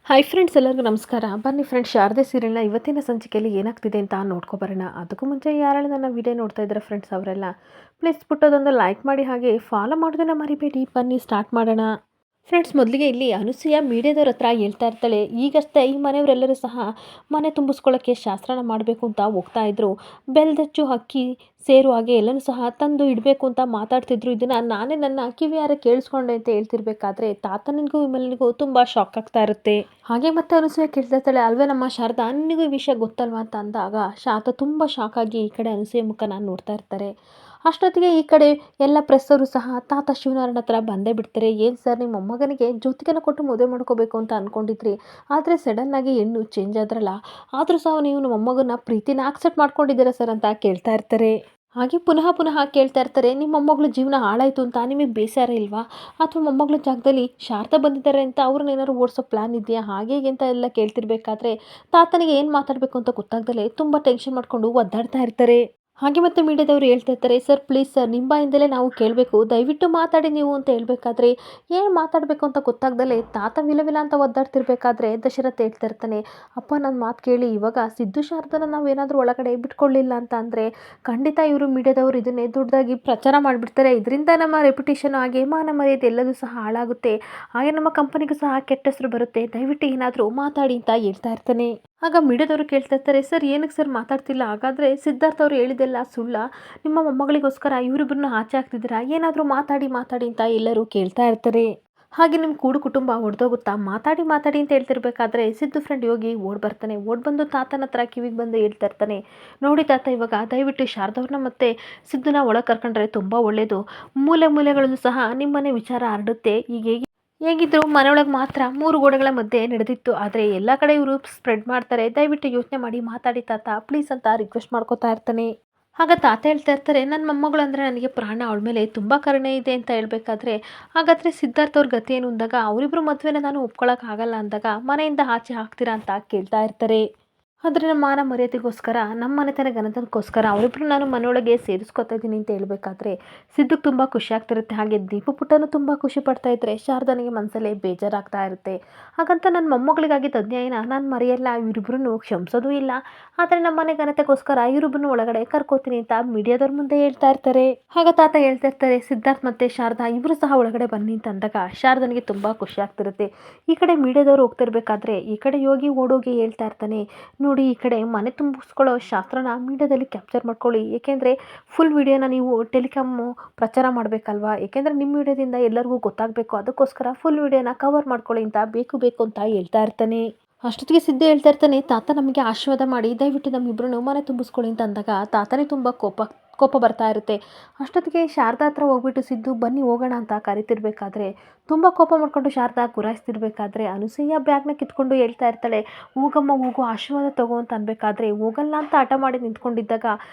Hi friends, ಎಲ್ಲರಿಗೂ ನಮಸ್ಕಾರ. ಬನ್ನಿ ಫ್ರೆಂಡ್ಸ್, ಶಾರದೆ ಸೀರಿಯಲ್ನ ಇವತ್ತಿನ ಸಂಚಿಕೆಯಲ್ಲಿ ಏನಾಗ್ತಿದೆ ಅಂತ ನೋಡ್ಕೊಬರೋಣ. ಅದಕ್ಕೂ ಮುಂಚೆ ಯಾರೆಲ್ಲ ನನ್ನ ವಿಡಿಯೋ ನೋಡ್ತಾ ಇದ್ದಾರೆ ಫ್ರೆಂಡ್ಸ್, ಅವರೆಲ್ಲ ಪ್ಲೀಸ್ ಪುಟ್ಟದೊಂದು ಲೈಕ್ ಮಾಡಿ, ಹಾಗೆ ಫಾಲೋ ಮಾಡೋದನ್ನು ಮರಿಬೇಡಿ. ಬನ್ನಿ ಸ್ಟಾರ್ಟ್ ಮಾಡೋಣ. ಫ್ರೆಂಡ್ಸ್, ಮೊದಲಿಗೆ ಇಲ್ಲಿ ಅನುಸೂಯ ಮೀಡಿಯಾದವ್ರ ಹತ್ರ ಹೇಳ್ತಾ ಇರ್ತಾಳೆ, ಈಗಷ್ಟೇ ಈ ಮನೆಯವರೆಲ್ಲರೂ ಸಹ ಮನೆ ತುಂಬಿಸ್ಕೊಳ್ಳೋಕ್ಕೆ ಶಾಸ್ತ್ರನ ಮಾಡಬೇಕು ಅಂತ ಹೋಗ್ತಾ ಇದ್ರು. ಬೆಲ್ದಚ್ಚು ಅಕ್ಕಿ ಸೇರು ಹಾಗೆ ಎಲ್ಲನೂ ಸಹ ತಂದು ಇಡಬೇಕು ಅಂತ ಮಾತಾಡ್ತಿದ್ರು. ಇದನ್ನು ನಾನೇ ನನ್ನ ಕಿವಿಯಾರ ಕೇಳಿಸ್ಕೊಂಡೆ ಅಂತ ಹೇಳ್ತಿರ್ಬೇಕಾದ್ರೆ ತಾತನಿಗೂ ವಿಮಲನಿಗೂ ತುಂಬ ಶಾಕ್ ಆಗ್ತಾ ಇರುತ್ತೆ. ಹಾಗೆ ಮತ್ತೆ ಅನುಸೂಯ ಕೇಳ್ತಾ ಇರ್ತಾಳೆ, ಅಲ್ವೇ ನಮ್ಮ ಶಾರದಾ, ನಿನಗೂ ಈ ವಿಷಯ ಗೊತ್ತಲ್ವಾ ಅಂತ ಅಂದಾಗ ಶಾರದಾ ತುಂಬ ಶಾಕ್ ಆಗಿ ಈ ಕಡೆ ಅನುಸೂಯ ಮುಖನ ನೋಡ್ತಾ ಇರ್ತಾರೆ. ಅಷ್ಟೊತ್ತಿಗೆ ಈ ಕಡೆ ಎಲ್ಲ ಪ್ರೆಸ್ಸವರು ಸಹ ತಾತ ಶಿವನಾರಾಯಣ ಹತ್ರ ಬಂದೇ ಬಿಡ್ತಾರೆ. ಏನು ಸರ್, ನಿಮ್ಮ ಮೊಮ್ಮಗನಿಗೆ ಜ್ಯೋತಿಕನ ಕೊಟ್ಟು ಮದುವೆ ಮಾಡ್ಕೋಬೇಕು ಅಂತ ಅಂದ್ಕೊಂಡಿದ್ರಿ, ಆದರೆ ಸಡನ್ನಾಗಿ ಹೆಣ್ಣು ಚೇಂಜ್ ಆದ್ರಲ್ಲ, ಆದರೂ ಸಹ ನೀವು ನಮ್ಮ ಮೊಮ್ಮಗನ ಪ್ರೀತಿನ ಆಕ್ಸೆಪ್ಟ್ ಮಾಡ್ಕೊಂಡಿದ್ದೀರಾ ಸರ್ ಅಂತ ಕೇಳ್ತಾ ಇರ್ತಾರೆ. ಹಾಗೆ ಪುನಃ ಪುನಃ ಕೇಳ್ತಾ ಇರ್ತಾರೆ, ನಿಮ್ಮ ಮೊಮ್ಮಗಳ ಜೀವನ ಹಾಳಾಯಿತು ಅಂತ ನಿಮಗೆ ಬೇಸರ ಇಲ್ವಾ, ಅಥವಾ ಮೊಮ್ಮಗಳ ಜಾಗದಲ್ಲಿ ಶಾರದಾ ಬಂದಿದ್ದಾರೆ ಅಂತ ಅವ್ರನ್ನ ಏನಾದ್ರು ಓಡಿಸೋ ಪ್ಲಾನ್ ಇದೆಯಾ, ಹಾಗೆ ಹೀಗೆ ಅಂತ ಎಲ್ಲ ಕೇಳ್ತಿರ್ಬೇಕಾದ್ರೆ ತಾತನಿಗೆ ಏನು ಮಾತಾಡಬೇಕು ಅಂತ ಗೊತ್ತಾಗ್ದಲೇ ತುಂಬ ಟೆನ್ಷನ್ ಮಾಡ್ಕೊಂಡು ಒದ್ದಾಡ್ತಾ ಇರ್ತಾರೆ. ಹಾಗೆ ಮತ್ತೆ ಮೀಡಿಯಾದವರು ಹೇಳ್ತಾ ಇರ್ತಾರೆ, ಸರ್ ಪ್ಲೀಸ್ ಸರ್, ನಿಮ್ಮ ಬಾಯಿಂದಲೇ ನಾವು ಕೇಳಬೇಕು, ದಯವಿಟ್ಟು ಮಾತಾಡಿ ನೀವು ಅಂತ ಹೇಳ್ಬೇಕಾದ್ರೆ ಏನು ಮಾತಾಡಬೇಕು ಅಂತ ಗೊತ್ತಾಗ್ದಲೇ ತಾತ ವಿಲವಿಲ ಅಂತ ಒದ್ದಾಡ್ತಿರ್ಬೇಕಾದ್ರೆ ದಶರಥ ಹೇಳ್ತಾ ಇರ್ತಾನೆ, ಅಪ್ಪ ನನ್ನ ಮಾತು ಕೇಳಿ, ಇವಾಗ ಸಿದ್ದು ಶಾರದನ ನಾವೇನಾದರೂ ಒಳಗಡೆ ಬಿಟ್ಕೊಳ್ಳಿಲ್ಲ ಅಂತ ಅಂದರೆ ಖಂಡಿತ ಇವರು ಮೀಡಿಯಾದವರು ಇದನ್ನೇ ದೊಡ್ಡದಾಗಿ ಪ್ರಚಾರ ಮಾಡಿಬಿಡ್ತಾರೆ. ಇದರಿಂದ ನಮ್ಮ ರೆಪ್ಯುಟೇಷನ್ ಹಾಗೆ ಮಾನ ಮರ್ಯಾದೆ ಎಲ್ಲದೂ ಸಹ ಹಾಳಾಗುತ್ತೆ, ಹಾಗೆ ನಮ್ಮ ಕಂಪನಿಗೂ ಸಹ ಕೆಟ್ಟ ಹೆಸರು ಬರುತ್ತೆ, ದಯವಿಟ್ಟು ಏನಾದರೂ ಮಾತಾಡಿ ಅಂತ ಹೇಳ್ತಾ ಇರ್ತಾನೆ. ಆಗ ಮೀಡಿಯಾದವರು ಕೇಳ್ತಾ ಇರ್ತಾರೆ, ಸರ್ ಏನಕ್ಕೆ ಸರ್ ಮಾತಾಡ್ತಿಲ್ಲ, ಹಾಗಾದರೆ ಸಿದ್ಧಾರ್ಥ ಅವರು ಹೇಳಿದೆಲ್ಲ ಸುಳ್ಳ, ನಿಮ್ಮ ಮೊಮ್ಮಗಳಿಗೋಸ್ಕರ ಇವರಿಬ್ಬರನ್ನ ಆಚೆ ಹಾಕ್ತಿದ್ದೀರಾ, ಏನಾದರೂ ಮಾತಾಡಿ ಮಾತಾಡಿ ಅಂತ ಎಲ್ಲರೂ ಕೇಳ್ತಾ ಇರ್ತಾರೆ. ಹಾಗೆ ನಿಮ್ಮ ಕೂಡು ಕುಟುಂಬ ಹೊಡೆದೋಗುತ್ತಾ, ಮಾತಾಡಿ ಮಾತಾಡಿ ಅಂತ ಹೇಳ್ತಿರ್ಬೇಕಾದ್ರೆ ಸಿದ್ದು ಫ್ರೆಂಡ್ ಯೋಗಿ ಓಡ್ ಬರ್ತಾನೆ. ಓಡ್ ಬಂದು ತಾತನ ಹತ್ರ ಕಿವಿಗೆ ಬಂದು ಹೇಳ್ತಾ ಇರ್ತಾನೆ, ನೋಡಿ ತಾತ, ಇವಾಗ ದಯವಿಟ್ಟು ಶಾರದವ್ರನ್ನ ಮತ್ತೆ ಸಿದ್ದುನ ಒಳಗೆ ಕರ್ಕೊಂಡ್ರೆ ತುಂಬ ಒಳ್ಳೆಯದು, ಮೂಲೆ ಮೂಲೆಗಳಲ್ಲೂ ಸಹ ನಿಮ್ಮನೆ ವಿಚಾರ ಹರಡುತ್ತೆ. ಈಗ ಹೇಗಿದ್ರು ಮನೆಯೊಳಗೆ ಮಾತ್ರ 3 ಗೋಡೆಗಳ ಮಧ್ಯೆ ನಡೆದಿತ್ತು, ಆದರೆ ಎಲ್ಲ ಕಡೆ ಇವರು ಸ್ಪ್ರೆಡ್ ಮಾಡ್ತಾರೆ, ದಯವಿಟ್ಟು ಯೋಚನೆ ಮಾಡಿ ಮಾತಾಡಿ ತಾತ ಪ್ಲೀಸ್ ಅಂತ ರಿಕ್ವೆಸ್ಟ್ ಮಾಡ್ಕೋತಾ ಇರ್ತಾನೆ. ಆಗ ತಾತ ಹೇಳ್ತಾ ಇರ್ತಾರೆ, ನನ್ನ ಮೊಮ್ಮಗಳು ಅಂದರೆ ನನಗೆ ಪ್ರಾಣ, ಅವಳ ಮೇಲೆ ತುಂಬ ಕರುಣೆ ಇದೆ ಅಂತ ಹೇಳ್ಬೇಕಾದ್ರೆ, ಹಾಗಾದರೆ ಸಿದ್ಧಾರ್ಥ ಅವ್ರ ಗತಿ ಏನು ಅಂದಾಗ, ಅವರಿಬ್ಬರು ಮದುವೆನ ನಾನು ಒಪ್ಕೊಳ್ಳೋಕ್ಕಾಗಲ್ಲ ಅಂದಾಗ ಮನೆಯಿಂದ ಆಚೆ ಹಾಕ್ತೀರಾ ಅಂತ ಕೇಳ್ತಾ ಇರ್ತಾರೆ. ಆದರೆ ನಮ್ಮ ಮಾನ ಮರ್ಯಾದೆಗೋಸ್ಕರ, ನಮ್ಮ ಮನೆತನ ಘನತನಕ್ಕೋಸ್ಕರ ಅವರಿಬ್ಬರು ನಾನು ಮನೆಯೊಳಗೆ ಸೇರಿಸ್ಕೊತಾ ಇದ್ದೀನಿ ಅಂತ ಹೇಳ್ಬೇಕಾದ್ರೆ ಸಿದ್ದುಗೆ ತುಂಬ ಖುಷಿ ಆಗ್ತಿರುತ್ತೆ. ಹಾಗೆ ದೀಪು ಪುಟ್ಟನು ತುಂಬ ಖುಷಿ ಪಡ್ತಾ ಇದ್ರೆ ಶಾರದನಿಗೆ ಮನಸ್ಸಲ್ಲೇ ಬೇಜಾರಾಗ್ತಾ ಇರುತ್ತೆ. ಹಾಗಂತ ನನ್ನ ಮೊಮ್ಮಗಳಿಗಾಗಿದ್ದ ಅನ್ಯಾಯನ ನಾನು ಮರೆಯಲ್ಲ, ಇವರಿಬ್ಬರನ್ನು ಕ್ಷಮಿಸೋದೂ ಇಲ್ಲ, ಆದರೆ ನಮ್ಮ ಮನೆ ಘನತೆಗೋಸ್ಕರ ಇವರಿಬ್ಬರನ್ನು ಒಳಗಡೆ ಕರ್ಕೋತೀನಿ ಅಂತ ಮೀಡಿಯಾದವ್ರ ಮುಂದೆ ಹೇಳ್ತಾ ಇರ್ತಾರೆ. ಆಗ ತಾತ ಹೇಳ್ತಾ ಇರ್ತಾರೆ, ಸಿದ್ಧಾರ್ಥ್ ಮತ್ತೆ ಶಾರದಾ ಇಬ್ಬರು ಸಹ ಒಳಗಡೆ ಬನ್ನಿ ಅಂತ ಅಂದಾಗ ಶಾರದನಿಗೆ ತುಂಬ ಖುಷಿ ಆಗ್ತಿರುತ್ತೆ. ಈ ಕಡೆ ಮೀಡಿಯಾದವ್ರು ಹೋಗ್ತಿರ್ಬೇಕಾದ್ರೆ ಈ ಕಡೆ ಯೋಗಿ ಓಡೋಗಿ ಹೇಳ್ತಾ ಇರ್ತಾನೆ, ನೋಡಿ ಈ ಕಡೆ ಮನೆ ತುಂಬಿಸ್ಕೊಳ್ಳೋ ಶಾಸ್ತ್ರನ ಮೀಡಿಯಾದಲ್ಲಿ ಕ್ಯಾಪ್ಚರ್ ಮಾಡ್ಕೊಳ್ಳಿ, ಏಕೆಂದರೆ ಫುಲ್ ವಿಡಿಯೋನ ನೀವು ಟೆಲಿಕಾಮು ಪ್ರಚಾರ ಮಾಡಬೇಕಲ್ವಾ, ಏಕೆಂದರೆ ನಿಮ್ಮ ವಿಡಿಯೋದಿಂದ ಎಲ್ಲರಿಗೂ ಗೊತ್ತಾಗಬೇಕು, ಅದಕ್ಕೋಸ್ಕರ ಫುಲ್ ವಿಡಿಯೋನ ಕವರ್ ಮಾಡ್ಕೊಳ್ಳಿ ಅಂತ ಬೇಕು ಬೇಕು ಅಂತ ಹೇಳ್ತಾ ಇರ್ತಾನೆ. ಅಷ್ಟೊತ್ತಿಗೆ ಸಿದ್ದು ಹೇಳ್ತಾ ಇರ್ತಾನೆ, ತಾತ ನಮಗೆ ಆಶೀರ್ವಾದ ಮಾಡಿ ದಯವಿಟ್ಟು ನಮ್ಮಿಬ್ಬರನ್ನು ಮನೆ ತುಂಬಿಸ್ಕೊಳ್ಳಿ ಅಂತ ಅಂದಾಗ ತಾತನೇ ತುಂಬ ಕೋಪ ಬರ್ತಾ ಇರುತ್ತೆ. ಅಷ್ಟೊತ್ತಿಗೆ ಶಾರದಾ ಹತ್ರ ಹೋಗ್ಬಿಟ್ಟು ಸಿದ್ದು ಬನ್ನಿ ಹೋಗೋಣ ಅಂತ ಕರಿತಿರ್ಬೇಕಾದ್ರೆ ತುಂಬ ಕೋಪ ಮಾಡ್ಕೊಂಡು ಶಾರದಾ ಗುರಾಯಿಸ್ತಿರ್ಬೇಕಾದ್ರೆ ಅನುಸೂಯ ಬ್ಯಾಗ್ನ ಕಿತ್ಕೊಂಡು ಹೇಳ್ತಾ ಇರ್ತಾಳೆ, ಹೋಗಮ್ಮ ಹೋಗು, ಆಶೀರ್ವಾದ ತಗೋ ಅಂತ ಅನ್ಬೇಕಾದ್ರೆ ಹೋಗಲ್ಲ ಅಂತ ಹಠ ಮಾಡಿ ನಿಂತ್ಕೊಂಡಿದ್ದಾಗ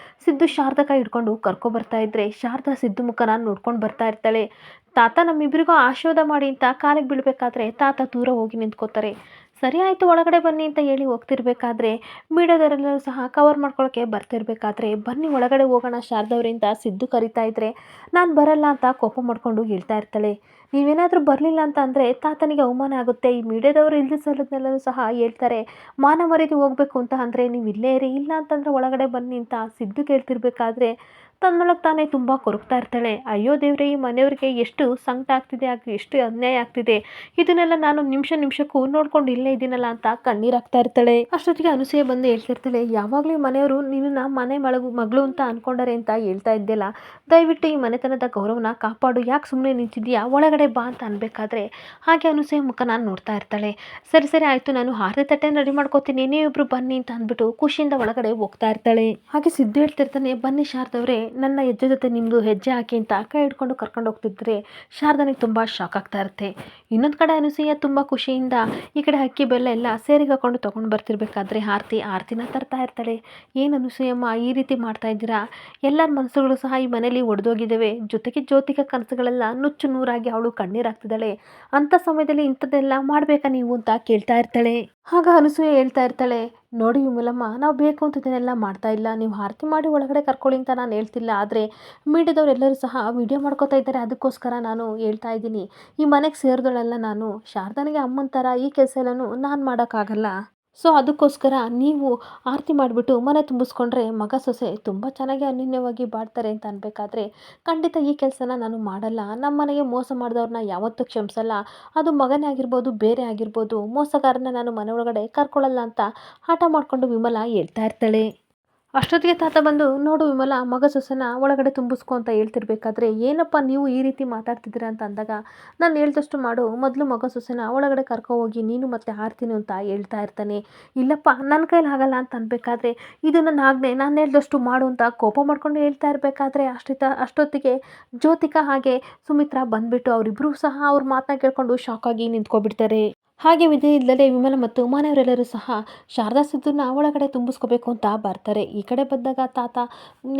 ಸಿದ್ದು ಶಾರದಾ ಕೈ ಹಿಡ್ಕೊಂಡು ಕರ್ಕೊಬರ್ತಾ ಇದ್ರೆ ಶಾರದಾ ಸಿದ್ದು ಮುಖನ ನೋಡ್ಕೊಂಡು ಬರ್ತಾ ಇರ್ತಾಳೆ. ತಾತ ನಮ್ಮಿಬ್ಬರಿಗೂ ಆಶೀರ್ವಾದ ಮಾಡಿ ಅಂತ ಕಾಲಿಗೆ ಬೀಳಬೇಕಾದ್ರೆ ತಾತ ದೂರ ಹೋಗಿ ನಿಂತ್ಕೋತಾರೆ. ಸರಿ ಆಯಿತು ಒಳಗಡೆ ಬನ್ನಿ ಅಂತ ಹೇಳಿ ಹೋಗ್ತಿರ್ಬೇಕಾದ್ರೆ ಮೀಡಿಯಾದವರೆಲ್ಲರೂ ಸಹ ಕವರ್ ಮಾಡ್ಕೊಳ್ಳೋಕ್ಕೆ ಬರ್ತಿರ್ಬೇಕಾದ್ರೆ ಬನ್ನಿ ಒಳಗಡೆ ಹೋಗೋಣ ಶಾರದವ್ರಿಂದ ಸಿದ್ದು ಕರಿತಾ ಇದ್ರೆ ನಾನು ಬರಲ್ಲ ಅಂತ ಕೋಪ ಮಾಡ್ಕೊಂಡು ಹೇಳ್ತಾ ಇರ್ತಾಳೆ. ನೀವೇನಾದರೂ ಬರಲಿಲ್ಲ ಅಂತ ಅಂದರೆ ತಾತನಿಗೆ ಅವಮಾನ ಆಗುತ್ತೆ, ಈ ಮೀಡಿಯಾದವರು ಇಲ್ಲದ ಸಲದೆಲ್ಲರೂ ಸಹ ಹೇಳ್ತಾರೆ, ಮಾನ ಮರ್ಯಾದೆ ಹೋಗಬೇಕು ಅಂತ ಅಂದರೆ ನೀವು ಇಲ್ಲೇ ಇರಿ, ಇಲ್ಲ ಅಂತಂದರೆ ಒಳಗಡೆ ಬನ್ನಿ ಅಂತ ಸಿದ್ದು ಕೇಳ್ತಿರ್ಬೇಕಾದ್ರೆ ತನ್ನೊಳಗೆ ತಾನೇ ತುಂಬ ಕೊರಗ್ತಾ ಇರ್ತಾಳೆ. ಅಯ್ಯೋ ದೇವ್ರೆ, ಈ ಮನೆಯವ್ರಿಗೆ ಎಷ್ಟು ಸಂಕಟ ಆಗ್ತಿದೆ, ಎಷ್ಟು ಅನ್ಯಾಯ ಆಗ್ತಿದೆ, ಇದನ್ನೆಲ್ಲ ನಾನು ನಿಮಿಷಕ್ಕೂ ನೋಡ್ಕೊಂಡು ಇಲ್ಲೇ ಇದ್ದೀನಲ್ಲ ಅಂತ ಕಣ್ಣೀರಾಗ್ತಾ ಇರ್ತಾಳೆ. ಅಷ್ಟೊತ್ತಿಗೆ ಅನುಸೂಯ ಬಂದು ಹೇಳ್ತಿರ್ತಾಳೆ, ಯಾವಾಗಲೂ ಈ ಮನೆಯವರು ನಿನ್ನ ಮನೆ ಮಗಳು ಅಂತ ಅನ್ಕೊಂಡರೆ ಅಂತ ಹೇಳ್ತಾ ಇದ್ದೆಲ್ಲ, ದಯವಿಟ್ಟು ಈ ಮನೆತನದ ಗೌರವನ ಕಾಪಾಡು, ಯಾಕೆ ಸುಮ್ಮನೆ ನಿಂತಿದ್ಯಾ, ಒಳಗಡೆ ಬಾ ಅಂತ ಅನ್ಬೇಕಾದ್ರೆ ಹಾಗೆ ಅನುಸೂಯ ಮುಖ ನಾನು ನೋಡ್ತಾ ಇರ್ತಾಳೆ. ಸರಿ ಸರಿ ಆಯಿತು, ನಾನು ಹಾರದೆ ತಟ್ಟೆನ ರೆಡಿ ಮಾಡ್ಕೋತೀನಿ, ನೀವಿಬ್ರು ಬನ್ನಿ ಅಂತ ಅಂದ್ಬಿಟ್ಟು ಖುಷಿಯಿಂದ ಒಳಗಡೆ ಹೋಗ್ತಾ ಇರ್ತಾಳೆ. ಹಾಗೆ ಸಿದ್ದು ಹೇಳ್ತಿರ್ತಾನೆ, ಬನ್ನಿ ಶಾರದವ್ರೆ, ನನ್ನ ಹೆಜ್ಜೆ ಜೊತೆ ನಿಮ್ಮದು ಹೆಜ್ಜೆ ಹಾಕಿ ಅಂತ ಕೈ ಹಿಡ್ಕೊಂಡು ಕರ್ಕೊಂಡು ಹೋಗ್ತಿದ್ರೆ ಶಾರದನಿಗೆ ತುಂಬ ಶಾಕ್ ಆಗ್ತಾ ಇರುತ್ತೆ. ಇನ್ನೊಂದು ಕಡೆ ಅನುಸೂಯ ತುಂಬ ಖುಷಿಯಿಂದ ಈ ಕಡೆ ಅಕ್ಕಿ ಬೆಲ್ಲ ಎಲ್ಲ ಸೇರಿಗೆ ಹಾಕೊಂಡು ತೊಗೊಂಡು ಬರ್ತಿರ್ಬೇಕಾದ್ರೆ ಆರತಿನ ತರ್ತಾ ಇರ್ತಾಳೆ. ಏನು ಅನುಸೂಯಮ್ಮ ಈ ರೀತಿ ಮಾಡ್ತಾ ಇದ್ದೀರಾ, ಎಲ್ಲರ ಮನಸ್ಸುಗಳು ಸಹ ಈ ಮನೇಲಿ ಒಡೆದೋಗಿದ್ದಾವೆ, ಜೊತೆಗೆ ಜ್ಯೋತಿಕ ಕನಸುಗಳೆಲ್ಲ ನುಚ್ಚು ನೂರಾಗಿ ಅವಳು ಕಣ್ಣೀರಾಗ್ತಿದ್ದಾಳೆ, ಅಂಥ ಸಮಯದಲ್ಲಿ ಇಂಥದ್ದೆಲ್ಲ ಮಾಡಬೇಕಾ ನೀವು ಅಂತ ಕೇಳ್ತಾ ಇರ್ತಾಳೆ. ಆಗ ಅನುಸೂಯ ಹೇಳ್ತಾ ಇರ್ತಾಳೆ, ನೋಡಿ ವಿಮಲಮ್ಮ, ನಾವು ಬೇಕು ಅಂತ ಇದನ್ನೆಲ್ಲ ಮಾಡ್ತಾ ಇಲ್ಲ. ನೀವು ಆರತಿ ಮಾಡಿ ಒಳಗಡೆ ಕರ್ಕೊಳ್ಳಿ ಅಂತ ನಾನು ಹೇಳ್ತಿಲ್ಲ. ಆದರೆ ಮೀಡಿಯಾದವರೆಲ್ಲರೂ ಸಹ ವಿಡಿಯೋ ಮಾಡ್ಕೋತಾ ಇದ್ದಾರೆ. ಅದಕ್ಕೋಸ್ಕರ ನಾನು ಹೇಳ್ತಾ ಇದ್ದೀನಿ. ಈ ಮನೆಗೆ ಸೇರಿದವಳಲ್ಲ ನಾನು. ಶಾರದನಿಗೆ ಅಮ್ಮನ ಥರ ಈ ಕೆಲಸ ಎಲ್ಲನೂ ನಾನು ಮಾಡೋಕ್ಕಾಗಲ್ಲ. ಸೊ ಅದಕ್ಕೋಸ್ಕರ ನೀವು ಆರತಿ ಮಾಡಿಬಿಟ್ಟು ಮನೆ ತುಂಬಿಸ್ಕೊಂಡ್ರೆ ಮಗ ಸೊಸೆ ತುಂಬ ಚೆನ್ನಾಗಿ ಅನ್ಯೋನ್ಯವಾಗಿ ಬಾಳ್ತಾರೆ ಅಂತ ಅನ್ಬೇಕಾದ್ರೆ ಖಂಡಿತ ಈ ಕೆಲಸನ ನಾನು ಮಾಡಲ್ಲ. ನಮ್ಮ ಮನೆಗೆ ಮೋಸ ಮಾಡಿದವ್ರನ್ನ ಯಾವತ್ತೂ ಕ್ಷಮಿಸಲ್ಲ. ಅದು ಮಗನೇ ಆಗಿರ್ಬೋದು, ಬೇರೆ ಆಗಿರ್ಬೋದು, ಮೋಸಗಾರನ ನಾನು ಮನೆ ಒಳಗಡೆ ಕರ್ಕೊಳ್ಳಲ್ಲ ಅಂತ ಹಠ ಮಾಡಿಕೊಂಡು ವಿಮಲ ಹೇಳ್ತಾ ಇರ್ತಾಳೆ. ಅಷ್ಟೊತ್ತಿಗೆ ತಾತ ಬಂದು, ನೋಡು ವಿಮಲ, ಮಗ ಸೊಸೆನ ಒಳಗಡೆ ತುಂಬಿಸ್ಕೊ ಅಂತ ಹೇಳ್ತಿರ್ಬೇಕಾದ್ರೆ, ಏನಪ್ಪ ನೀವು ಈ ರೀತಿ ಮಾತಾಡ್ತಿದ್ದೀರಾ ಅಂತ ಅಂದಾಗ, ನಾನು ಹೇಳ್ದಷ್ಟು ಮಾಡು, ಮೊದಲು ಮಗ ಸೊಸೆನ ಒಳಗಡೆ ಕರ್ಕೊ ಹೋಗಿ ನೀನು ಮತ್ತೆ ಆಡ್ತೀನಿ ಅಂತ ಹೇಳ್ತಾ ಇರ್ತಾನೆ. ಇಲ್ಲಪ್ಪ ನನ್ನ ಕೈಲಿ ಆಗಲ್ಲ ಅಂತ ಅನ್ಬೇಕಾದ್ರೆ, ಇದು ನನ್ನ ಆಜ್ಞೆ, ನಾನು ಹೇಳ್ದಷ್ಟು ಮಾಡು ಅಂತ ಕೋಪ ಮಾಡ್ಕೊಂಡು ಹೇಳ್ತಾ ಇರಬೇಕಾದ್ರೆ ಅಷ್ಟೊತ್ತಿಗೆ ಜ್ಯೋತಿಕಾ ಹಾಗೆ ಸುಮಿತ್ರಾ ಬಂದ್ಬಿಟ್ಟು ಅವರಿಬ್ಬರೂ ಸಹ ಅವ್ರ ಮಾತನ್ನ ಕೇಳ್ಕೊಂಡು ಶಾಕಾಗಿ ನಿಂತ್ಕೊಬಿಡ್ತಾರೆ. ಹಾಗೆ ವಿಧಿ ಇಲ್ಲದೆ ವಿಮಲ ಮತ್ತು ಮನೆಯವರೆಲ್ಲರೂ ಸಹ ಶಾರದಾ ಸಿದ್ದನ್ನ ಒಳಗಡೆ ತುಂಬಿಸ್ಕೋಬೇಕು ಅಂತ ಬರ್ತಾರೆ. ಈ ಕಡೆ ಬಂದಾಗ ತಾತ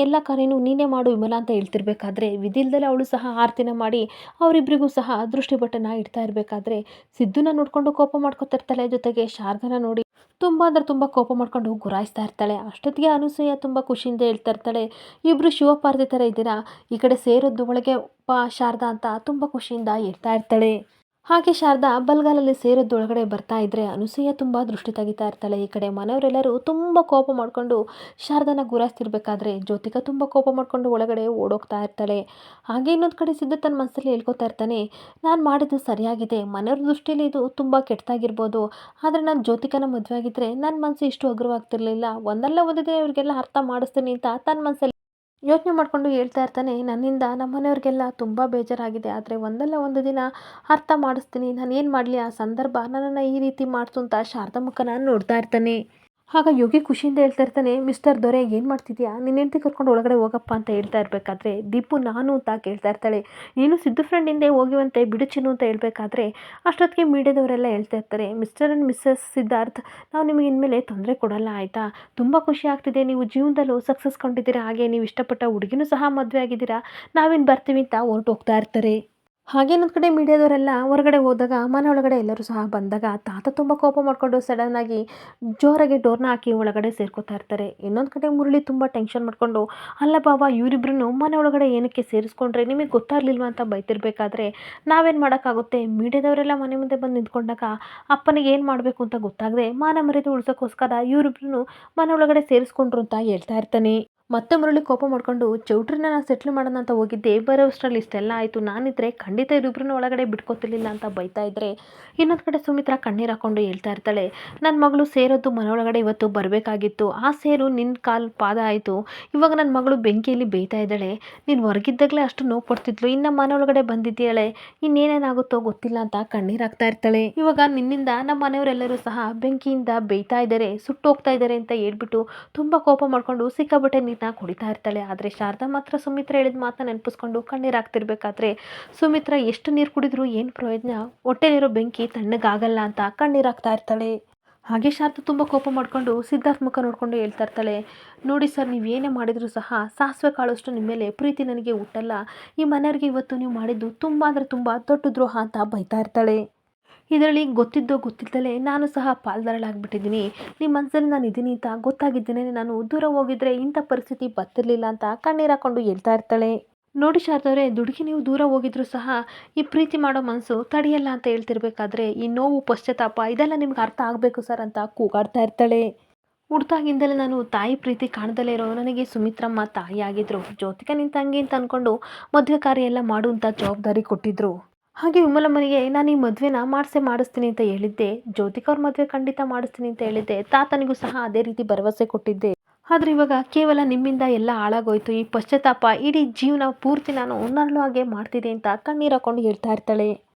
ಎಲ್ಲ ಕಾರ್ಯನೂ ನೀನೇ ಮಾಡು ವಿಮಲ ಅಂತ ಹೇಳ್ತಿರ್ಬೇಕಾದ್ರೆ ವಿಧಿ ಇಲ್ದಲೆ ಅವಳು ಸಹ ಆರತಿನ ಮಾಡಿ ಅವರಿಬ್ಬರಿಗೂ ಸಹ ದೃಷ್ಟಿಬಟ್ಟನ ಇಡ್ತಾ ಇರಬೇಕಾದ್ರೆ ಸಿದ್ದುನ ನೋಡ್ಕೊಂಡು ಕೋಪ ಮಾಡ್ಕೊತಾ ಇರ್ತಾಳೆ. ಜೊತೆಗೆ ಶಾರದನ ನೋಡಿ ತುಂಬ ಅಂದ್ರೆ ತುಂಬ ಕೋಪ ಮಾಡ್ಕೊಂಡು ಗುರಾಯಿಸ್ತಾ ಇರ್ತಾಳೆ. ಅಷ್ಟೊತ್ತಿಗೆ ಅನಸೂಯ ತುಂಬ ಖುಷಿಯಿಂದ ಹೇಳ್ತಾ ಇರ್ತಾಳೆ, ಇಬ್ಬರು ಶಿವಪಾರ್ವತಿ ಥರ ಇದ್ದೀರಾ, ಈ ಕಡೆ ಸೇರೋದು ಒಳಗೆ ಶಾರದಾ ಅಂತ ತುಂಬ ಖುಷಿಯಿಂದ ಹೇಳ್ತಾ ಇರ್ತಾಳೆ. ಹಾಗೆ ಶಾರದಾ ಬಲ್ಗಾಲಲ್ಲಿ ಸೇರಿದ್ದು ಒಳಗಡೆ ಬರ್ತಾ ಇದ್ರೆ ಅನಸೂಯ ತುಂಬ ದೃಷ್ಟಿ ತೆಗಿತಾ ಇರ್ತಾಳೆ. ಈ ಕಡೆ ಮನೆಯವರೆಲ್ಲರೂ ತುಂಬ ಕೋಪ ಮಾಡಿಕೊಂಡು ಶಾರದಾನ ಗುರಾಯಿಸ್ತಿರ್ಬೇಕಾದ್ರೆ ಜ್ಯೋತಿಕಾ ತುಂಬ ಕೋಪ ಮಾಡಿಕೊಂಡು ಒಳಗಡೆ ಓಡೋಗ್ತಾ ಇರ್ತಾಳೆ. ಹಾಗೆ ಇನ್ನೊಂದು ಕಡೆ ಸಿದ್ದು ತನ್ನ ಮನಸ್ಸಲ್ಲಿ ಹೇಳ್ಕೊತಾ ಇರ್ತಾನೆ, ನಾನು ಮಾಡಿದ್ದು ಸರಿಯಾಗಿದೆ, ಮನೆಯವ್ರ ದೃಷ್ಟಿಯಲ್ಲಿ ಇದು ತುಂಬ ಕೆಟ್ಟದಾಗಿರ್ಬೋದು, ಆದರೆ ನಾನು ಜ್ಯೋತಿಕಾನ ಮದುವೆ ಆಗಿದ್ರೆ ನನ್ನ ಮನಸ್ಸು ಇಷ್ಟು ಹಗುರವಾಗ್ತಿರ್ಲಿಲ್ಲ, ಒಂದಲ್ಲ ಒಂದು ದಿನ ಇವ್ರಿಗೆಲ್ಲ ಅರ್ಥ ಮಾಡಿಸ್ತೀನಿ ಅಂತ ತನ್ನ ಮನಸ್ಸಲ್ಲಿ ಯೋಚನೆ ಮಾಡಿಕೊಂಡು ಹೇಳ್ತಾ ಇರ್ತಾನೆ. ನನ್ನಿಂದ ನಮ್ಮ ಮನೆಯವ್ರಿಗೆಲ್ಲ ತುಂಬ ಬೇಜಾರಾಗಿದೆ, ಆದರೆ ಒಂದಲ್ಲ ಒಂದು ದಿನ ಅರ್ಥ ಮಾಡಿಸ್ತೀನಿ, ನಾನು ಏನು ಮಾಡಲಿ, ಆ ಸಂದರ್ಭ ನನ್ನನ್ನು ಈ ರೀತಿ ಮಾಡ್ತು ಅಂತ ಶಾರದಾ ಮುಖನ ನೋಡ್ತಾ ಇರ್ತಾನೆ. ಆಗ ಯೋಗಿ ಖುಷಿಯಿಂದ ಹೇಳ್ತಾ ಇರ್ತಾನೆ, ಮಿಸ್ಟರ್ ದೊರೆ ಏನು ಮಾಡ್ತಿದ್ಯಾ, ನಿನ್ನ ಹೆಂಡತಿ ಕರ್ಕೊಂಡು ಒಳಗಡೆ ಹೋಗಪ್ಪ ಅಂತ ಹೇಳ್ತಾ ಇರಬೇಕಾದ್ರೆ ದೀಪು ನಾನು ಅಂತ ಕೇಳ್ತಾ ಇರ್ತಾಳೆ. ನೀನು ಸಿದ್ದು ಫ್ರೆಂಡ್ ಹಿಂದೆ ಹೋಗಿವಂತೆ ಬಿಡು ಚಿನ್ನು ಅಂತ ಹೇಳ್ಬೇಕಾದ್ರೆ ಅಷ್ಟೊತ್ತಿಗೆ ಮೀಡಿಯಾದವರೆಲ್ಲ ಹೇಳ್ತಾ ಇರ್ತಾರೆ, ಮಿಸ್ಟರ್ ಆ್ಯಂಡ್ ಮಿಸ್ಸಸ್ ಸಿದ್ಧಾರ್ಥ್, ನಾವು ನಿಮಗೆ ಇನ್ಮೇಲೆ ತೊಂದರೆ ಕೊಡಲ್ಲ ಆಯಿತಾ, ತುಂಬ ಖುಷಿ ಆಗ್ತಿದೆ, ನೀವು ಜೀವನದಲ್ಲೂ ಸಕ್ಸಸ್ ಕೊಂಡಿದ್ದೀರಾ, ಹಾಗೆ ನೀವು ಇಷ್ಟಪಟ್ಟ ಹುಡುಗಿನೂ ಸಹ ಮದುವೆ ಆಗಿದ್ದೀರಾ, ನಾವಿನ್ನು ಬರ್ತೀವಿ ಅಂತ ಹೊರಟೋಗ್ತಾ ಇರ್ತಾರೆ. ಹಾಗೆ ಇನ್ನೊಂದು ಕಡೆ ಮೀಡಿಯಾದವರೆಲ್ಲ ಹೊರಗಡೆ ಹೋದಾಗ ಮನೆ ಒಳಗಡೆ ಎಲ್ಲರೂ ಸಹ ಬಂದಾಗ ತಾತ ತುಂಬ ಕೋಪ ಮಾಡಿಕೊಂಡು ಸಡನ್ನಾಗಿ ಜೋರಾಗಿ ಡೋರ್ನ ಹಾಕಿ ಒಳಗಡೆ ಸೇರ್ಕೋತಾ ಇರ್ತಾರೆ. ಇನ್ನೊಂದು ಕಡೆ ಮುರಳಿ ತುಂಬ ಟೆನ್ಷನ್ ಮಾಡಿಕೊಂಡು, ಅಲ್ಲ ಬಾವ, ಇವರಿಬ್ರು ಮನೆ ಒಳಗಡೆ ಏನಕ್ಕೆ ಸೇರಿಸ್ಕೊಂಡ್ರೆ, ನಿಮಗೆ ಗೊತ್ತಾಗ್ಲಿಲ್ವಾ ಅಂತ ಬೈತಿರ್ಬೇಕಾದ್ರೆ ನಾವೇನು ಮಾಡೋಕ್ಕಾಗುತ್ತೆ, ಮೀಡಿಯಾದವರೆಲ್ಲ ಮನೆ ಮುಂದೆ ಬಂದು ನಿಂತ್ಕೊಂಡಾಗ ಅಪ್ಪನಿಗೆ ಏನು ಮಾಡಬೇಕು ಅಂತ ಗೊತ್ತಾಗದೆ ಮಾನ ಮರ್ಯಾದೆ ಉಳ್ಸೋಕ್ಕೋಸ್ಕರ ಇವರಿಬ್ರು ಮನೆ ಒಳಗಡೆ ಸೇರಿಸ್ಕೊಂಡ್ರು ಅಂತ ಹೇಳ್ತಾ ಇರ್ತಾನೆ. ಮತ್ತೆ ಮುರಳಿ ಕೋಪ ಮಾಡಿಕೊಂಡು, ಚೌಟ್ರಿನ ನಾನು ಸೆಟ್ಲ್ ಮಾಡೋಣ ಅಂತ ಹೋಗಿದ್ದೆ, ಬರೋಷ್ಟರಲ್ಲಿ ಇಷ್ಟೆಲ್ಲ ಆಯಿತು, ನಾನಿದ್ರೆ ಖಂಡಿತ ಇವರಿಬ್ಬರನ್ನ ಒಳಗಡೆ ಬಿಟ್ಕೊತಿರ್ಲಿಲ್ಲ ಅಂತ ಬೈತಾ ಇದ್ದರೆ ಇನ್ನೊಂದು ಕಡೆ ಸುಮಿತ್ರಾ ಕಣ್ಣೀರು ಹಾಕ್ಕೊಂಡು ಹೇಳ್ತಾ ಇರ್ತಾಳೆ, ನನ್ನ ಮಗಳು ಸೇರೋದು ಮನೆ ಒಳಗಡೆ ಇವತ್ತು ಬರಬೇಕಾಗಿತ್ತು, ಆ ಸೇರು ನಿನ್ನ ಕಾಲು ಪಾದ ಆಯಿತು, ಇವಾಗ ನನ್ನ ಮಗಳು ಬೆಂಕಿಯಲ್ಲಿ ಬೇಯ್ತಾ ಇದ್ದಾಳೆ, ನೀನು ಹೊರಗಿದ್ದಾಗಲೇ ಅಷ್ಟು ನೋವು ಕೊಡ್ತಿದ್ಲು, ಇನ್ನು ಮನೆ ಒಳಗಡೆ ಬಂದಿದ್ದೀಯಾಳೆ, ಇನ್ನೇನೇನಾಗುತ್ತೋ ಗೊತ್ತಿಲ್ಲ ಅಂತ ಕಣ್ಣೀರು ಹಾಕ್ತಾ ಇರ್ತಾಳೆ. ಇವಾಗ ನಿನ್ನಿಂದ ನಮ್ಮ ಮನೆಯವರೆಲ್ಲರೂ ಸಹ ಬೆಂಕಿಯಿಂದ ಬೇಯ್ತಾ ಇದ್ದಾರೆ, ಸುಟ್ಟೋಗ್ತಾ ಇದ್ದಾರೆ ಅಂತ ಹೇಳ್ಬಿಟ್ಟು ತುಂಬ ಕೋಪ ಮಾಡಿಕೊಂಡು ಸಿಕ್ಕಾಬಟ್ಟೆ ನೀರನ್ನ ಕುಡಿತಾ ಇರ್ತಾಳೆ. ಆದರೆ ಶಾರದಾ ಮಾತ್ರ ಸುಮಿತ್ರಾ ಹೇಳಿದ ಮಾತನ್ನ ನೆನಪಿಸ್ಕೊಂಡು ಕಣ್ಣೀರು ಹಾಕ್ತಿರ್ಬೇಕಾದ್ರೆ ಸುಮಿತ್ರಾ ಎಷ್ಟು ನೀರು ಕುಡಿದ್ರು ಏನು ಪ್ರಯೋಜನ, ಹೊಟ್ಟೆಲಿರೋ ಬೆಂಕಿ ತಣ್ಣಗಾಗಲ್ಲ ಅಂತ ಕಣ್ಣೀರು ಹಾಕ್ತಾ ಇರ್ತಾಳೆ. ಹಾಗೆ ಶಾರದಾ ತುಂಬ ಕೋಪ ಮಾಡಿಕೊಂಡು ಸಿದ್ಧಾರ್ಥ್ ಮುಖ ನೋಡಿಕೊಂಡು ಹೇಳ್ತಾ ಇರ್ತಾಳೆ, ನೋಡಿ ಸರ್, ನೀವು ಏನೇ ಮಾಡಿದರೂ ಸಹ ಸಾಸಿವೆ ಕಾಳಷ್ಟು ನಿಮ್ಮ ಮೇಲೆ ಪ್ರೀತಿ ನನಗೆ ಹುಟ್ಟಲ್ಲ, ಈ ಮನೆಯವ್ರಿಗೆ ಇವತ್ತು ನೀವು ಮಾಡಿದ್ದು ತುಂಬ ಅಂದರೆ ತುಂಬ ದೊಡ್ಡ ದ್ರೋಹ ಅಂತ ಬೈತಾ ಇರ್ತಾಳೆ. ಇದರಲ್ಲಿ ಗೊತ್ತಿದ್ದೋ ಗೊತ್ತಿದ್ದಲೇ ನಾನು ಸಹ ಪಾಲ್ದಾರಳಾಗ್ಬಿಟ್ಟಿದ್ದೀನಿ, ನಿಮ್ಮ ಮನಸ್ಸಲ್ಲಿ ನಾನು ಇದ್ದೀನಿ ಅಂತ ಗೊತ್ತಾಗಿದ್ದೇನೆ, ನಾನು ದೂರ ಹೋಗಿದ್ರೆ ಇಂಥ ಪರಿಸ್ಥಿತಿ ಬರ್ತಿರ್ಲಿಲ್ಲ ಅಂತ ಕಣ್ಣೀರು ಹಾಕ್ಕೊಂಡು ಹೇಳ್ತಾ ಇರ್ತಾಳೆ. ನೋಡಿ ಶಾರದವ್ರೆ, ದುಡುಕಿ ನೀವು ದೂರ ಹೋಗಿದ್ರು ಸಹ ಈ ಪ್ರೀತಿ ಮಾಡೋ ಮನಸ್ಸು ತಡೆಯಲ್ಲ ಅಂತ ಹೇಳ್ತಿರ್ಬೇಕಾದ್ರೆ ಈ ನೋವು ಪಶ್ಚಾತ್ತಾಪ ಇದೆಲ್ಲ ನಿಮ್ಗೆ ಅರ್ಥ ಆಗಬೇಕು ಸರ್ ಅಂತ ಕೂಗಾಡ್ತಾ ಇರ್ತಾಳೆ. ಹುಡ್ತಾಗಿಂದಲೇ ನಾನು ತಾಯಿ ಪ್ರೀತಿ ಕಾಣ್ದಲೇ ಇರೋ ನನಗೆ ಸುಮಿತ್ರಮ್ಮ ತಾಯಿ ಆಗಿದ್ರು, ಜ್ಯೋತಿಕಾ ನಿನ್ನ ತಂಗಿ ಅಂತ ಅಂದ್ಕೊಂಡು ಮದುವೆ ಕಾರ್ಯ ಎಲ್ಲ ಮಾಡುವಂಥ ಜವಾಬ್ದಾರಿ ಕೊಟ್ಟಿದ್ರು. ಹಾಗೆ ವಿಮಲಮ್ಮನಿಗೆ ನಾನು ಈ ಮದುವೆನ ಮಾಡಿಸ್ತೀನಿ ಅಂತ ಹೇಳಿದ್ದೆ, ಜ್ಯೋತಿಕಾ ಅವ್ರ ಮದುವೆ ಖಂಡಿತ ಮಾಡಿಸ್ತೀನಿ ಅಂತ ಹೇಳಿದ್ದೆ, ತಾತನಿಗೂ ಸಹ ಅದೇ ರೀತಿ ಭರವಸೆ ಕೊಟ್ಟಿದ್ದೆ, ಆದರೆ ಇವಾಗ ಕೇವಲ ನಿಮ್ಮಿಂದ ಎಲ್ಲ ಹಾಳಾಗೋಯ್ತು, ಈ ಪಶ್ಚಾತ್ತಾಪ ಇಡೀ ಜೀವನ ಪೂರ್ತಿ ನಾನು ನರಳು ಹಾಗೆ ಮಾಡ್ತಿದ್ದೆ ಅಂತ ಕಣ್ಣೀರು ಹಾಕೊಂಡು ಹೇಳ್ತಾ ಇರ್ತಾಳೆ.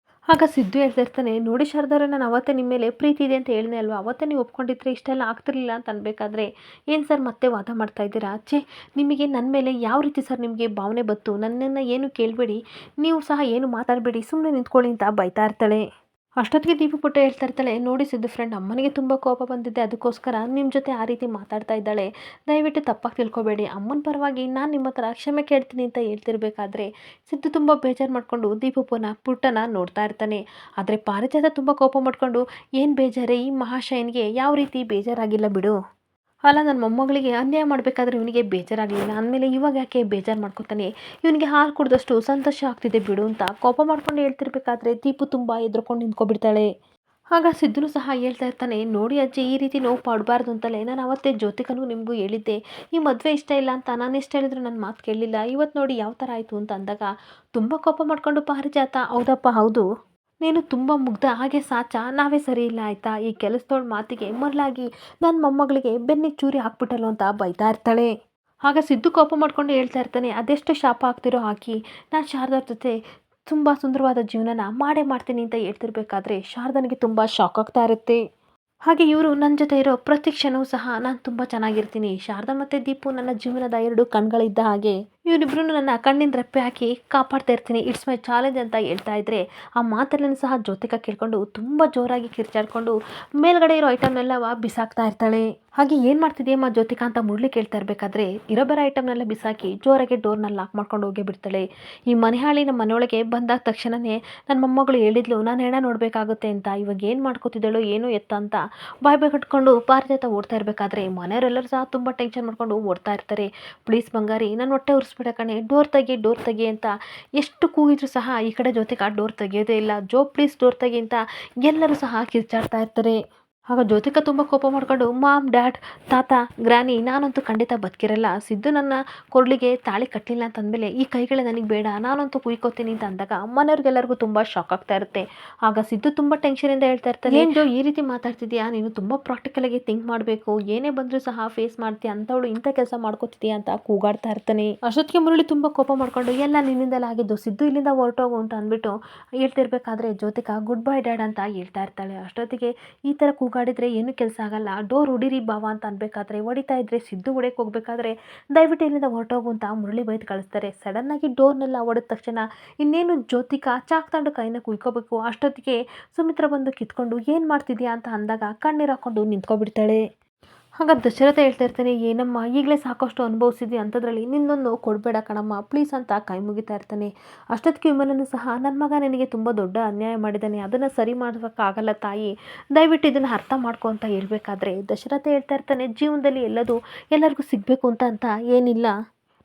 ಆಗ ಸಿದ್ದು ಹೇಳ್ತಾ ಇರ್ತಾನೆ, ನೋಡಿ ಶಾರದವ್ರೆ, ನಾನು ಅವತ್ತೇ ನಿಮ್ಮ ಮೇಲೆ ಪ್ರೀತಿ ಇದೆ ಅಂತ ಹೇಳಿದೆ ಅಲ್ವಾ, ಅವತ್ತೇ ನೀವು ಒಪ್ಕೊಂಡಿದ್ರೆ ಇಷ್ಟೆಲ್ಲ ಆಗ್ತಿರ್ಲಿಲ್ಲ ಅಂತ ಅನ್ಬೇಕಾದ್ರೆ ಏನು ಸರ್ ಮತ್ತೆ ವಾದ ಮಾಡ್ತಾ ಇದ್ದೀರಾ, ನಿಮಗೆ ನನ್ನ ಮೇಲೆ ಯಾವ ರೀತಿ ಸರ್ ನಿಮಗೆ ಭಾವನೆ ಬಂತು, ನನ್ನನ್ನು ಏನು ಕೇಳಬೇಡಿ, ನೀವು ಸಹ ಏನು ಮಾತಾಡಬೇಡಿ, ಸುಮ್ಮನೆ ನಿಂತ್ಕೊಳ್ಳಿ ಅಂತ ಬೈತಾ ಇರ್ತಾಳೆ. ಅಷ್ಟೊತ್ತಿಗೆ ದೀಪು ಪುಟ್ಟ ಹೇಳ್ತಾ ಇರ್ತಾಳೆ, ನೋಡಿ ಸಿದ್ದು ಫ್ರೆಂಡ್, ಅಮ್ಮನಿಗೆ ತುಂಬ ಕೋಪ ಬಂದಿದ್ದೆ, ಅದಕ್ಕೋಸ್ಕರ ನಿಮ್ಮ ಜೊತೆ ಆ ರೀತಿ ಮಾತಾಡ್ತಾ ಇದ್ದಾಳೆ. ದಯವಿಟ್ಟು ತಪ್ಪಾಗಿ ತಿಳ್ಕೊಬೇಡಿ. ಅಮ್ಮನ ಪರವಾಗಿ ನಾನು ನಿಮ್ಮ ಹತ್ರ ಕ್ಷಮೆ ಕೇಳ್ತೀನಿ ಅಂತ ಹೇಳ್ತಿರ್ಬೇಕಾದ್ರೆ ಸಿದ್ದು ತುಂಬ ಬೇಜಾರು ಮಾಡಿಕೊಂಡು ದೀಪು ಪುಟ್ಟನ ನೋಡ್ತಾ ಇರ್ತಾನೆ. ಆದರೆ ಪಾರಿಜಾತ ತುಂಬ ಕೋಪ ಮಾಡಿಕೊಂಡು, ಏನು ಬೇಜಾರೇ, ಈ ಮಹಾಶಯನಿಗೆ ಯಾವ ರೀತಿ ಬೇಜಾರಾಗಿಲ್ಲ ಬಿಡು. ಅಲ್ಲ, ನನ್ನ ಮೊಮ್ಮಗಳಿಗೆ ಅನ್ಯಾಯ ಮಾಡಬೇಕಾದ್ರೆ ಇವನಿಗೆ ಬೇಜಾರಾಗಲಿಲ್ಲ ಅಂದಮೇಲೆ ಇವಾಗ ಯಾಕೆ ಬೇಜಾರು ಮಾಡ್ಕೊತಾನೆ, ಇವನಿಗೆ ಹಾಲು ಕುಡಿದಷ್ಟು ಸಂತೋಷ ಆಗ್ತಿದೆ ಬಿಡು ಅಂತ ಕೋಪ ಮಾಡ್ಕೊಂಡು ಹೇಳ್ತಿರ್ಬೇಕಾದ್ರೆ ದೀಪು ತುಂಬ ಎದ್ರುಕೊಂಡು ನಿಂತ್ಕೊಬಿಡ್ತಾಳೆ. ಆಗ ಸಿದ್ಧನು ಸಹ ಹೇಳ್ತಾ ಇರ್ತಾನೆ, ನೋಡಿ ಅಜ್ಜಿ, ಈ ರೀತಿ ನೋವು ಪಡಬಾರ್ದು ಅಂತಲೇ ನಾನು ಅವತ್ತೇ ಜ್ಯೋತಿಕನಿಗೂ ನಿಮಗೂ ಹೇಳಿದ್ದೆ, ಈ ಮದುವೆ ಇಷ್ಟ ಇಲ್ಲ ಅಂತ. ನಾನು ಎಷ್ಟು ಹೇಳಿದ್ರು ನನ್ನ ಮಾತು ಕೇಳಲಿಲ್ಲ, ಇವತ್ತು ನೋಡಿ ಯಾವ ಥರ ಆಯಿತು ಅಂತ ಅಂದಾಗ ತುಂಬ ಕೋಪ ಮಾಡ್ಕೊಂಡು ಪಾರಿಜಾತ, ಹೌದಪ್ಪ ಹೌದು, ನೀನು ತುಂಬ ಮುಗ್ಧ, ಹಾಗೆ ಸಾಚ, ನಾವೇ ಸರಿ ಇಲ್ಲ ಆಯಿತಾ, ಈ ಕೆಲಸದವಳ ಮಾತಿಗೆ ಮೊದಲಾಗಿ ನನ್ನ ಮೊಮ್ಮಗಳಿಗೆ ಬೆನ್ನಿಗೆ ಚೂರಿ ಹಾಕ್ಬಿಟ್ಟಲ್ಲ ಅಂತ ಬೈತಾ ಇರ್ತಾಳೆ. ಆಗ ಸಿದ್ದು ಕೋಪ ಮಾಡ್ಕೊಂಡು ಹೇಳ್ತಾ ಇರ್ತಾನೆ, ಅದೆಷ್ಟು ಶಾಪ ಹಾಕ್ತಿರೋ ಹಾಕಿ, ನಾನು ಶಾರದವ್ರ ಜೊತೆ ತುಂಬ ಸುಂದರವಾದ ಜೀವನನ ಮಾಡೇ ಮಾಡ್ತೀನಿ ಅಂತ ಹೇಳ್ತಿರ್ಬೇಕಾದ್ರೆ ಶಾರದನಿಗೆ ತುಂಬ ಶಾಕ್ ಆಗ್ತಾ ಇರುತ್ತೆ. ಹಾಗೆ ಇವರು ನನ್ನ ಜೊತೆ ಇರೋ ಪ್ರತಿ ಕ್ಷಣವೂ ಸಹ ನಾನು ತುಂಬ ಚೆನ್ನಾಗಿರ್ತೀನಿ. ಶಾರದಾ ಮತ್ತು ದೀಪು ನನ್ನ ಜೀವನದ 2 ಕಣ್ಗಳಿದ್ದ ಹಾಗೆ ಇವರಿಬ್ರು ನನ್ನ ಕಣ್ಣಿನ ರೆಪ್ಪೆ ಹಾಕಿ ಕಾಪಾಡ್ತಾ ಇರ್ತೀನಿ, ಇಟ್ಸ್ ಮೈ ಚಾಲೆಂಜ್ ಅಂತ ಹೇಳ್ತಾ ಇದ್ರೆ ಆ ಮಾತನ್ನು ಸಹ ಜ್ಯೋತಿಕಾ ಕೇಳ್ಕೊಂಡು ತುಂಬ ಜೋರಾಗಿ ಕಿರ್ಚಾಡ್ಕೊಂಡು ಮೇಲ್ಗಡೆ ಇರೋ ಐಟಮ್ನೆಲ್ಲ ಬಿಸಾಕ್ತಾ ಇರ್ತಾಳೆ. ಹಾಗೆ ಏನು ಮಾಡ್ತಿದೆಯಮ್ಮ ಜ್ಯೋತಿಕಾ ಅಂತ ಮುರಳಿ ಕೇಳ್ತಾ ಇರಬೇಕಾದ್ರೆ ಇರೋ ಐಟಮ್ನೆಲ್ಲ ಬಿಸಾಕಿ ಜೋರಾಗಿ ಡೋರ್ನ ಲಾಕ್ ಮಾಡ್ಕೊಂಡು ಹೋಗೇ ಬಿಡ್ತಾಳೆ. ಈ ಮನೆಹಾಳಿ ನಮ್ಮ ಮನೆಯೊಳಗೆ ಬಂದಾಗ ತಕ್ಷಣವೇ ನನ್ನ ಮೊಮ್ಮಗಳು ಹೇಳಿದ್ಲು ನಾನು ಹೆಣ ನೋಡಬೇಕಾಗುತ್ತೆ ಅಂತ. ಇವಾಗ ಏನು ಮಾಡ್ಕೋತಿದ್ದಾಳೋ ಏನೋ ಎತ್ತ ಅಂತ ಬಾಯ್ ಕಟ್ಕೊಂಡು ಪಾರಿಜಾತ ಓಡ್ತಾ ಇರಬೇಕಾದ್ರೆ ಮನೆಯವರೆಲ್ಲರೂ ಸಹ ತುಂಬ ಟೆನ್ಷನ್ ಮಾಡ್ಕೊಂಡು ಓಡ್ತಾ ಇರ್ತಾರೆ. ಪ್ಲೀಸ್ ಬಂಗಾರಿ, ನನ್ನ ಹೊಟ್ಟೆ ಉರಿಸ್ಬಿಡ ಕಣೆ, ಡೋರ್ ತೆಗಿ ಅಂತ ಎಷ್ಟು ಕೂಗಿದ್ರು ಸಹ ಈ ಕಡೆ ಜ್ಯೋತಿಕಾ ಡೋರ್ ತೆಗಿಯೋದೇ ಇಲ್ಲ. ಪ್ಲೀಸ್ ಡೋರ್ ತೆಗಿ ಅಂತ ಎಲ್ಲರೂ ಸಹ ಕಿರ್ಚಾಡ್ತಾ ಇರ್ತಾರೆ. ಆಗ ಜ್ಯೋತಿಕಾ ತುಂಬ ಕೋಪ ಮಾಡ್ಕೊಂಡು, ಮಾಮ್, ಡ್ಯಾಡ್, ತಾತ, ಗ್ರಾನಿ, ನಾನಂತೂ ಖಂಡಿತ ಬದುಕಿರಲ್ಲ. ಸಿದ್ದು ನನ್ನ ಕೊರಳಿಗೆ ತಾಳಿ ಕಟ್ಟಲಿಲ್ಲ ಅಂತಂದಮೇಲೆ ಈ ಕೈಗಳೇ ನನಗೆ ಬೇಡ, ನಾನಂತೂ ಕುಯ್ಕೋತೀನಿ ಅಂತ ಅಂದಾಗ ಮನೆಯವ್ರಿಗೆಲ್ಲರಿಗೂ ತುಂಬ ಶಾಕ್ ಆಗ್ತಾ ಇರುತ್ತೆ. ಆಗ ಸಿದ್ದು ತುಂಬ ಟೆನ್ಷನಿಂದ ಹೇಳ್ತಾ ಇರ್ತಾರೆ, ಏನು ಜೋ ಈ ರೀತಿ ಮಾತಾಡ್ತಿದ್ಯಾ, ನೀನು ತುಂಬ ಪ್ರಾಕ್ಟಿಕಲಾಗಿ ಥಿಂಕ್ ಮಾಡಬೇಕು, ಏನೇ ಬಂದರೂ ಸಹ ಫೇಸ್ ಮಾಡ್ತೀಯ, ಅಂಥವಳು ಇಂಥ ಕೆಲಸ ಮಾಡ್ಕೋತಿದ್ಯಾ ಅಂತ ಕೂಗಾಡ್ತಾ ಇರ್ತಾನೆ. ಅಷ್ಟೊತ್ತಿಗೆ ಮುರಳಿ ತುಂಬ ಕೋಪ ಮಾಡ್ಕೊಂಡು, ಎಲ್ಲ ನಿನ್ನಿಂದಲೇ ಆಗಿದ್ದು, ಸಿದ್ದು ಇಲ್ಲಿಂದ ಹೊರಟೋಗು ಅಂತ ಅಂದ್ಬಿಟ್ಟು ಹೇಳ್ತಿರ್ಬೇಕಾದ್ರೆ ಜ್ಯೋತಿಕಾ ಗುಡ್ ಬೈ ಡ್ಯಾಡ್ ಅಂತ ಹೇಳ್ತಾ ಇರ್ತಾಳೆ. ಅಷ್ಟೊತ್ತಿಗೆ ಈ ಥರ ಕೂಗಾಡಿದ್ರೆ ಏನು ಕೆಲಸ ಆಗಲ್ಲ, ಡೋರ್ ಹೊಡಿರಿ ಬಾವ ಅಂತ ಅನ್ಬೇಕಾದ್ರೆ ಹೊಡಿತಾ ಇದ್ರೆ ಸಿದ್ದು ಹೊಡೆಯಕ್ಕೆ ಹೋಗ್ಬೇಕಾದ್ರೆ ದಯವಿಟ್ಟು ಇಲ್ಲಿಂದ ಹೊರಟೋಗು ಅಂತ ಮುರಳಿ ಬೈದು ಕಳಿಸ್ತಾರೆ. ಸಡನ್ನಾಗಿ ಡೋರ್ನೆಲ್ಲ ಹೊಡೆದ ತಕ್ಷಣ ಇನ್ನೇನು ಜ್ಯೋತಿಕಾ ಚಾಕ್ ತಗೊಂಡು ಕೈನ ಕುಯ್ಕೋಬೇಕು. ಅಷ್ಟೊತ್ತಿಗೆ ಸುಮಿತ್ರ ಬಂದು ಕಿತ್ಕೊಂಡು ಏನು ಮಾಡ್ತಿದ್ಯಾ ಅಂತ ಅಂದಾಗ ಕಣ್ಣೀರು ಹಾಕೊಂಡು ನಿಂತ್ಕೊಬಿಡ್ತಾಳೆ. ಆಗ ದಶರಥ ಹೇಳ್ತಾ ಇರ್ತಾನೆ, ಏನಮ್ಮ ಈಗಲೇ ಸಾಕಷ್ಟು ಅನುಭವಿಸಿದ್ವಿ, ಅಂಥದ್ರಲ್ಲಿ ನಿನ್ನೊಂದು ಕೊಡಬೇಡ ಕಣಮ್ಮ ಪ್ಲೀಸ್ ಅಂತ ಕೈ ಮುಗಿತಾ ಇರ್ತಾನೆ. ಅಷ್ಟೊತ್ತಿಗೆ ವಿಮಲನು ಸಹ, ನನ್ನ ಮಗ ನಿನಗೆ ತುಂಬ ದೊಡ್ಡ ಅನ್ಯಾಯ ಮಾಡಿದ್ದಾನೆ, ಅದನ್ನು ಸರಿ ಮಾಡೋಕ್ಕಾಗಲ್ಲ ತಾಯಿ, ದಯವಿಟ್ಟು ಇದನ್ನು ಅರ್ಥ ಮಾಡ್ಕೊ ಅಂತ ಹೇಳ್ಬೇಕಾದ್ರೆ ದಶರಥ ಹೇಳ್ತಾ ಇರ್ತಾನೆ, ಜೀವನದಲ್ಲಿ ಎಲ್ಲರಿಗೂ ಸಿಗಬೇಕು ಅಂತ ಏನಿಲ್ಲ,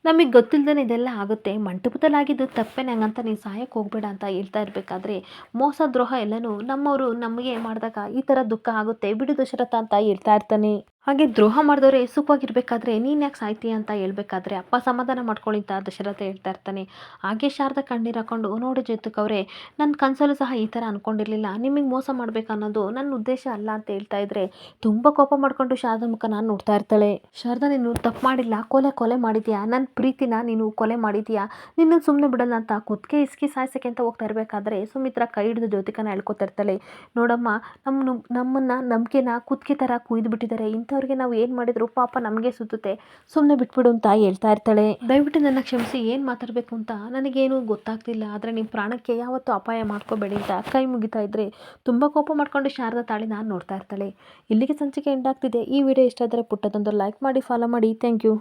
ನಮಗೆ ಗೊತ್ತಿಲ್ಲದೇ ಇದೆಲ್ಲ ಆಗುತ್ತೆ, ಮಂಟಪದಲ್ಲಾಗಿದ್ದು ತಪ್ಪೇನೆ, ಹಂಗಂತ ನೀನು ಸಾಯಕ್ಕೆ ಹೋಗಬೇಡ ಅಂತ ಹೇಳ್ತಾ ಇರಬೇಕಾದ್ರೆ ಮೋಸ ದ್ರೋಹ ಎಲ್ಲನೂ ನಮ್ಮವರು ನಮಗೆ ಮಾಡಿದಾಗ ಈ ಥರ ದುಃಖ ಆಗುತ್ತೆ ಬಿಡು ದಶರಥ ಅಂತ ಹೇಳ್ತಾ ಇರ್ತಾನೆ. ಹಾಗೆ ದ್ರೋಹ ಮಾಡಿದವರೇ ಸುಖವಾಗಿರ್ಬೇಕಾದ್ರೆ ನೀನು ಯಾಕೆ ಸಾಯ್ತೀಯ ಅಂತ ಹೇಳ್ಬೇಕಾದ್ರೆ ಅಪ್ಪ ಸಮಾಧಾನ ಮಾಡ್ಕೊಳ್ಳಿ ಅಂತ ದಶರಥ ಹೇಳ್ತಾ ಇರ್ತಾನೆ. ಹಾಗೆ ಶಾರದಾ ಕಣ್ಣೀರು ಹಾಕೊಂಡು, ನೋಡಿ ಜ್ಯೋತಿಕವ್ರೆ, ನನ್ನ ಕನಸಲ್ಲೂ ಸಹ ಈ ಥರ ಅಂದ್ಕೊಂಡಿರಲಿಲ್ಲ, ನಿಮಗೆ ಮೋಸ ಮಾಡಬೇಕು ಅನ್ನೋದು ನನ್ನ ಉದ್ದೇಶ ಅಲ್ಲ ಅಂತ ಹೇಳ್ತಾ ಇದ್ರೆ ತುಂಬ ಕೋಪ ಮಾಡಿಕೊಂಡು ಶಾರದಾ ಮುಖನ ನೋಡ್ತಾ ಇರ್ತಾಳೆ. ಶಾರದಾ, ನೀನು ತಪ್ಪು ಮಾಡಿಲ್ಲ, ಕೊಲೆ ಮಾಡಿದ್ಯಾ, ನನ್ನ ಪ್ರೀತಿನ ನೀನು ಕೊಲೆ ಮಾಡಿದ್ಯಾ, ನಿನ್ನನ್ನು ಸುಮ್ಮನೆ ಬಿಡಲ್ಲ ಅಂತ ಕುತ್ತಿಗೆ ಇಸ್ಕಿ ಸಾಯ್ಸಕ್ಕೆ ಅಂತ ಹೋಗ್ತಾ ಇರಬೇಕಾದ್ರೆ ಸುಮಿತ್ರ ಕೈ ಹಿಡಿದು ಜ್ಯೋತಿಕನ ಹೇಳ್ಕೊತಾ ಇರ್ತಾಳೆ. ನೋಡಮ್ಮ, ನಮ್ಮನ್ನ ನಂಬಿಕೆನ ಕುತ್ತಿಗೆ ಥರ ಕುಯ್ದು ಬಿಟ್ಟಿದ್ದಾರೆ, ಇಂಥವ್ರಿಗೆ ನಾವು ಏನು ಮಾಡಿದ್ರು ಪಾಪ ನಮಗೆ ಸುತ್ತುತ್ತೆ, ಸುಮ್ಮನೆ ಬಿಟ್ಬಿಡು ಅಂತ ಹೇಳ್ತಾ ಇರ್ತಾಳೆ. ದಯವಿಟ್ಟು ನನ್ನ ಕ್ಷಮಿಸಿ, ಏನು ಮಾತಾಡಬೇಕು ಅಂತ ನನಗೇನು ಗೊತ್ತಾಗ್ತಿಲ್ಲ, ಆದರೆ ನಿಮ್ಮ ಪ್ರಾಣಕ್ಕೆ ಯಾವತ್ತೂ ಅಪಾಯ ಮಾಡ್ಕೋಬೇಡಿ ಅಂತ ಕೈ ಮುಗಿತಾ ಇದ್ರೆ ತುಂಬ ಕೋಪ ಮಾಡ್ಕೊಂಡು ಶಾರದಾ ತಾಳಿನ ನೋಡ್ತಾ ಇರ್ತಾಳೆ. ಇಲ್ಲಿಗೆ ಸಂಚಿಕೆ ಎಂಡ್ ಆಗ್ತಿದೆ. ಈ ವಿಡಿಯೋ ಇಷ್ಟ ಆದರೆ ಪುಟ್ಟದೊಂದು ಲೈಕ್ ಮಾಡಿ, ಫಾಲೋ ಮಾಡಿ. Thank you.